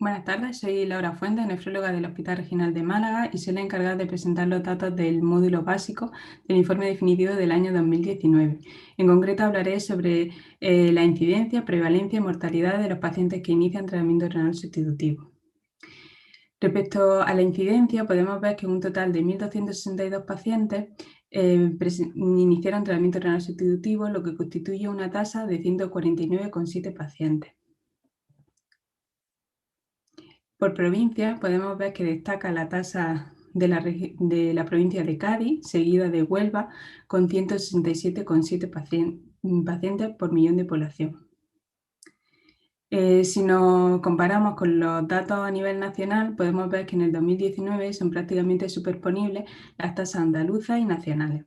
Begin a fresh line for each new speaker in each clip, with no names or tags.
Buenas tardes, soy Laura Fuentes, nefróloga del Hospital Regional de Málaga y soy la encargada de presentar los datos del módulo básico del informe definitivo del año 2019. En concreto hablaré sobre la incidencia, prevalencia y mortalidad de los pacientes que inician tratamiento renal sustitutivo. Respecto a la incidencia, podemos ver que un total de 1.262 pacientes iniciaron tratamiento renal sustitutivo, lo que constituye una tasa de 149,7 pacientes. Por provincia podemos ver que destaca la tasa de la provincia de Cádiz, seguida de Huelva, con 167,7 pacientes por millón de población. Si nos comparamos con los datos a nivel nacional, podemos ver que en el 2019 son prácticamente superponibles las tasas andaluzas y nacionales.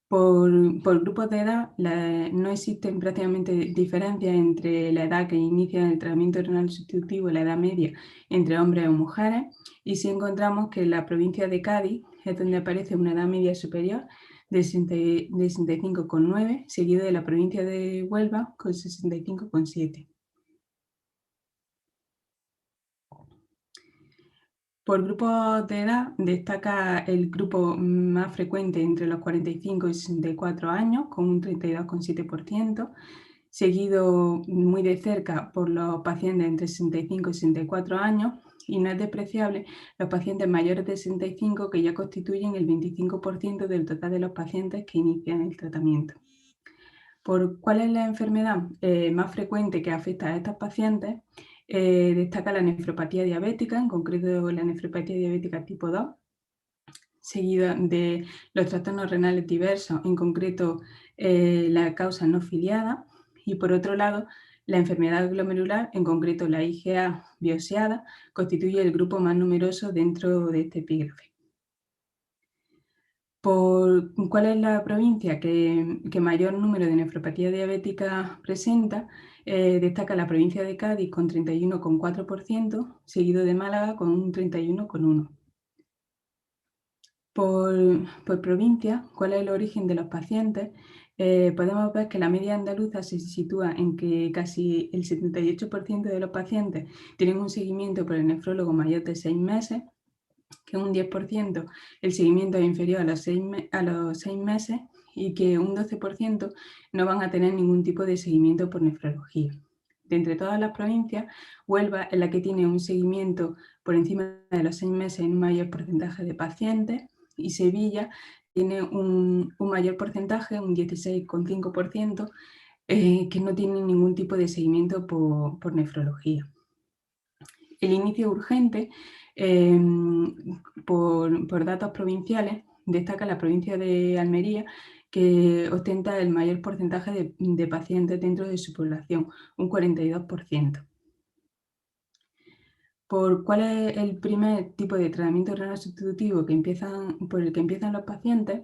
Por grupos de edad, no existen prácticamente diferencias entre la edad que inicia el tratamiento renal sustitutivo y la edad media entre hombres o mujeres, y sí encontramos que en la provincia de Cádiz es donde aparece una edad media superior de 65,9, seguido de la provincia de Huelva con 65,7. Por grupos de edad, destaca el grupo más frecuente entre los 45 y 64 años, con un 32,7%, seguido muy de cerca por los pacientes entre 65 y 64 años, y no es despreciable los pacientes mayores de 65, que ya constituyen el 25% del total de los pacientes que inician el tratamiento. ¿Cuál es la enfermedad más frecuente que afecta a estos pacientes? Destaca la nefropatía diabética, en concreto la nefropatía diabética tipo 2, seguida de los trastornos renales diversos, en concreto la causa no filiada, y por otro lado, la enfermedad glomerular, en concreto la IgA biosiada, constituye el grupo más numeroso dentro de este epígrafe. ¿Cuál es la provincia que mayor número de nefropatía diabética presenta? Destaca la provincia de Cádiz con 31,4%, seguido de Málaga con un 31,1%. Por provincia, ¿cuál es el origen de los pacientes? Podemos ver que la media andaluza se sitúa en que casi el 78% de los pacientes tienen un seguimiento por el nefrólogo mayor de 6 meses, que un 10% el seguimiento es inferior a los 6 meses y que un 12% no van a tener ningún tipo de seguimiento por nefrología. De entre todas las provincias, Huelva es la que tiene un seguimiento por encima de los 6 meses en un mayor porcentaje de pacientes, y Sevilla tiene un mayor porcentaje, un 16,5%, que no tiene ningún tipo de seguimiento por nefrología. El inicio urgente, por datos provinciales, destaca la provincia de Almería, que ostenta el mayor porcentaje de pacientes dentro de su población, un 42%. ¿Cuál es el primer tipo de tratamiento renal sustitutivo por el que empiezan los pacientes?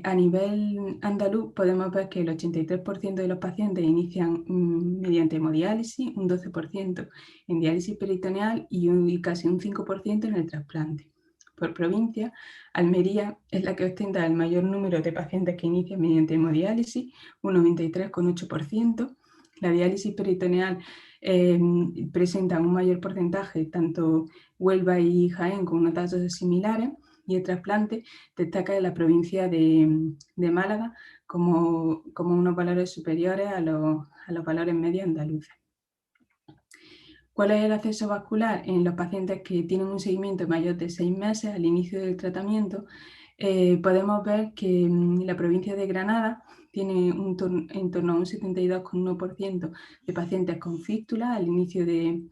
A nivel andaluz podemos ver que el 83% de los pacientes inician mediante hemodiálisis, un 12% en diálisis peritoneal y casi un 5% en el trasplante. Por provincia, Almería es la que ostenta el mayor número de pacientes que inician mediante hemodiálisis, un 93,8%. La diálisis peritoneal presenta un mayor porcentaje, tanto Huelva y Jaén con unas tasas similares, y el trasplante destaca en la provincia de Málaga como unos valores superiores a los valores medios andaluces. ¿Cuál es el acceso vascular en los pacientes que tienen un seguimiento mayor de 6 meses al inicio del tratamiento? Podemos ver que la provincia de Granada tiene en torno a un 72,1% de pacientes con fístula al inicio del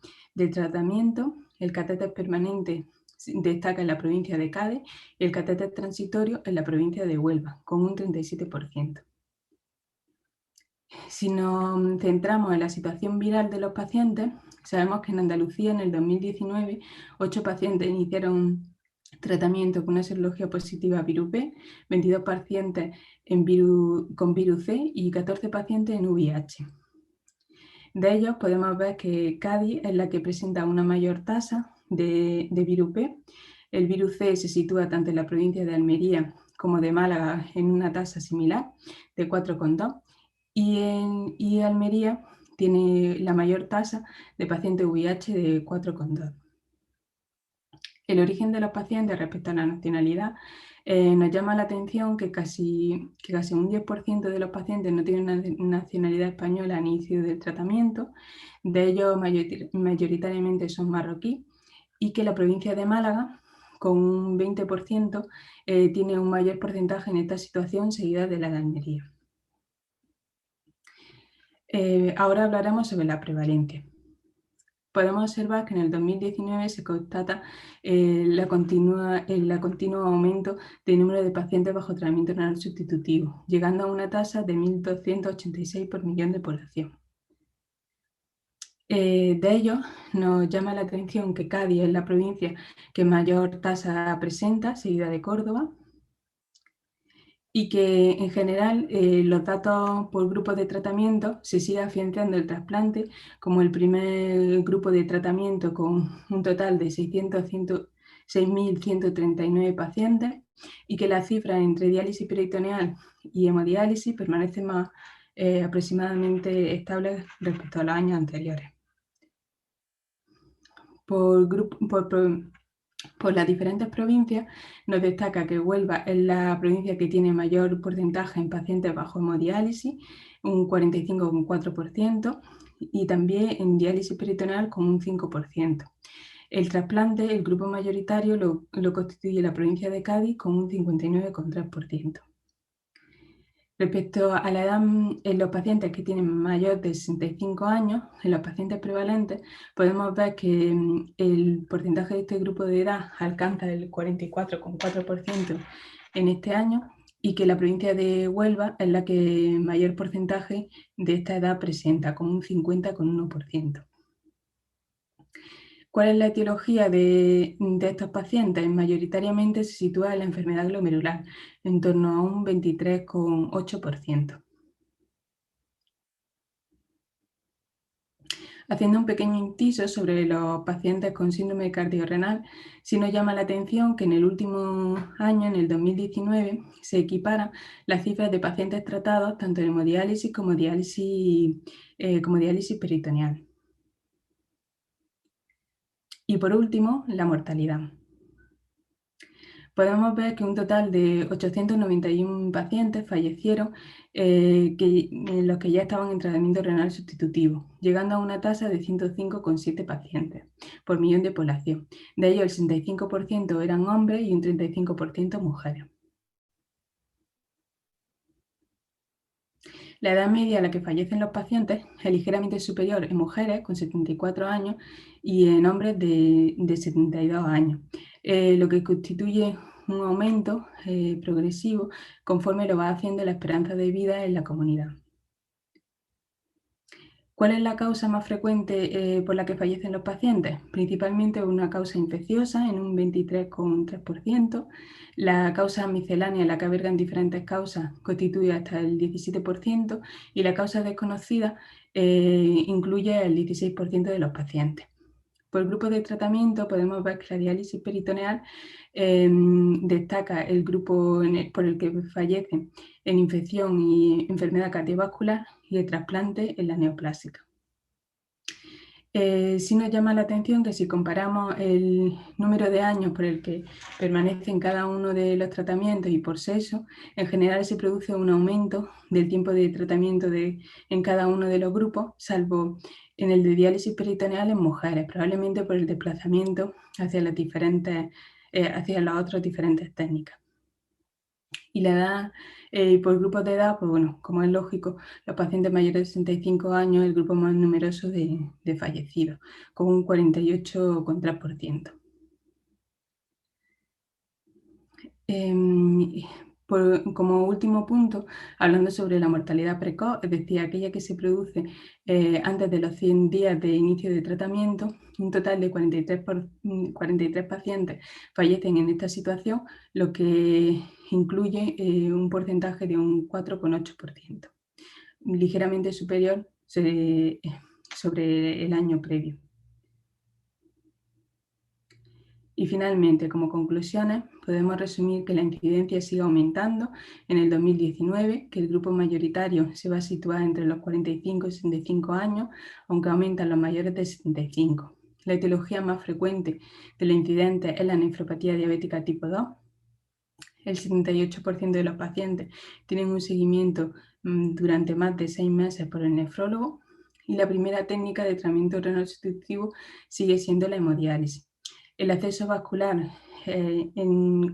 tratamiento. El catéter permanente destaca en la provincia de Cádiz y el catéter transitorio en la provincia de Huelva, con un 37%. Si nos centramos en la situación viral de los pacientes, sabemos que en Andalucía en el 2019 8 pacientes iniciaron tratamiento con una serología positiva a virus B, 22 pacientes con virus C y 14 pacientes en VIH. De ellos podemos ver que Cádiz es la que presenta una mayor tasa de virus B. El virus C se sitúa tanto en la provincia de Almería como de Málaga en una tasa similar de 4,2. Y Almería tiene la mayor tasa de pacientes VIH de 4,2. El origen de los pacientes respecto a la nacionalidad nos llama la atención que casi un 10% de los pacientes no tienen una nacionalidad española al inicio del tratamiento, de ellos mayoritariamente son marroquíes, y que la provincia de Málaga, con un 20%, tiene un mayor porcentaje en esta situación, seguida de la de Almería. Ahora hablaremos sobre la prevalencia. Podemos observar que en el 2019 se constata el continuo aumento del número de pacientes bajo tratamiento renal sustitutivo, llegando a una tasa de 1.286 por millón de población. De ello, nos llama la atención que Cádiz es la provincia que mayor tasa presenta, seguida de Córdoba, y que en general los datos por grupos de tratamiento se sigue afianzando el trasplante como el primer grupo de tratamiento con un total de 6.139 pacientes, y que las cifras entre diálisis peritoneal y hemodiálisis permanecen más aproximadamente estables respecto a los años anteriores. Por las diferentes provincias, nos destaca que Huelva es la provincia que tiene mayor porcentaje en pacientes bajo hemodiálisis, un 45,4%, y también en diálisis peritoneal con un 5%. El trasplante, el grupo mayoritario, lo constituye la provincia de Cádiz con un 59,3%. Respecto a la edad en los pacientes que tienen mayor de 65 años, en los pacientes prevalentes, podemos ver que el porcentaje de este grupo de edad alcanza el 44,4% en este año, y que la provincia de Huelva es la que mayor porcentaje de esta edad presenta, con un 50,1%. ¿Cuál es la etiología de estos pacientes? Mayoritariamente se sitúa en la enfermedad glomerular, en torno a un 23,8%. Haciendo un pequeño inciso sobre los pacientes con síndrome cardiorrenal, sí nos llama la atención que en el último año, en el 2019, se equiparan las cifras de pacientes tratados tanto en hemodiálisis como diálisis peritoneal. Y por último, la mortalidad. Podemos ver que un total de 891 pacientes fallecieron, los que ya estaban en tratamiento renal sustitutivo, llegando a una tasa de 105,7 pacientes por millón de población. De ellos, el 65% eran hombres y un 35% mujeres. La edad media a la que fallecen los pacientes es ligeramente superior en mujeres, con 74 años, y en hombres de 72 años, lo que constituye un aumento progresivo conforme lo va haciendo la esperanza de vida en la comunidad. ¿Cuál es la causa más frecuente por la que fallecen los pacientes? Principalmente una causa infecciosa, en un 23,3%. La causa miscelánea, la que albergan diferentes causas, constituye hasta el 17%, y la causa desconocida incluye el 16% de los pacientes. Por el grupo de tratamiento podemos ver que la diálisis peritoneal destaca el grupo por el que fallecen en infección y enfermedad cardiovascular, y el trasplante en la neoplásica. Sí nos llama la atención que si comparamos el número de años por el que permanecen cada uno de los tratamientos y por sexo, en general se produce un aumento del tiempo de tratamiento en cada uno de los grupos, salvo en el de diálisis peritoneal en mujeres, probablemente por el desplazamiento hacia las otras diferentes técnicas. Y la edad, por grupos de edad, pues bueno, como es lógico, los pacientes mayores de 65 años es el grupo más numeroso de fallecidos, con un 48,3%. Como último punto, hablando sobre la mortalidad precoz, es decir, aquella que se produce antes de los 100 días de inicio de tratamiento, un total de 43 pacientes fallecen en esta situación, lo que incluye un porcentaje de un 4,8%, ligeramente superior sobre el año previo. Y finalmente, como conclusiones, podemos resumir que la incidencia sigue aumentando en el 2019, que el grupo mayoritario se va a situar entre los 45 y 65 años, aunque aumentan los mayores de 75. La etiología más frecuente de los incidentes es la nefropatía diabética tipo 2. El 78% de los pacientes tienen un seguimiento durante más de 6 meses por el nefrólogo, y la primera técnica de tratamiento renal sustitutivo sigue siendo la hemodiálisis. El acceso vascular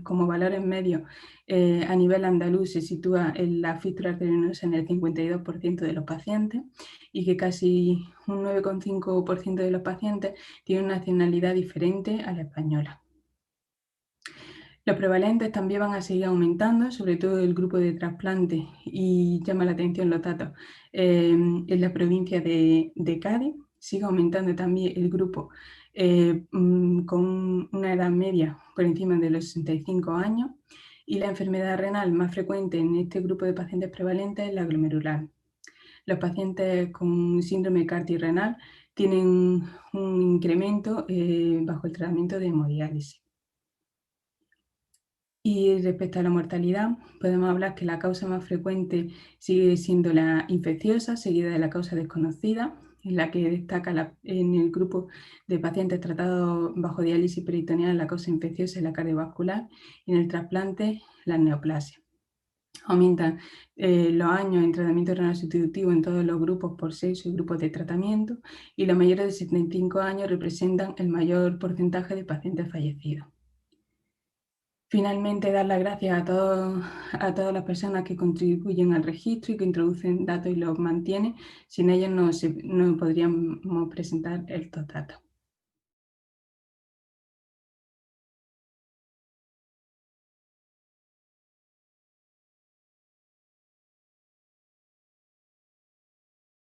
como valores medios a nivel andaluz se sitúa en la fístula arteriosa en el 52% de los pacientes, y que casi un 9,5% de los pacientes tienen una nacionalidad diferente a la española. Los prevalentes también van a seguir aumentando, sobre todo el grupo de trasplante, y llama la atención los datos en la provincia de Cádiz. Sigue aumentando también el grupo con una edad media por encima de los 65 años, y la enfermedad renal más frecuente en este grupo de pacientes prevalentes es la glomerular. Los pacientes con síndrome cardiorrenal tienen un incremento bajo el tratamiento de hemodiálisis. Y respecto a la mortalidad, podemos hablar que la causa más frecuente sigue siendo la infecciosa, seguida de la causa desconocida, en la que destaca en el grupo de pacientes tratados bajo diálisis peritoneal la causa infecciosa y la cardiovascular, y en el trasplante la neoplasia. Aumentan los años en tratamiento renal sustitutivo en todos los grupos por sexo y grupos de tratamiento, y los mayores de 75 años representan el mayor porcentaje de pacientes fallecidos. Finalmente, dar las gracias a todas las personas que contribuyen al registro y que introducen datos y los mantienen. Sin ellos no podríamos presentar estos datos.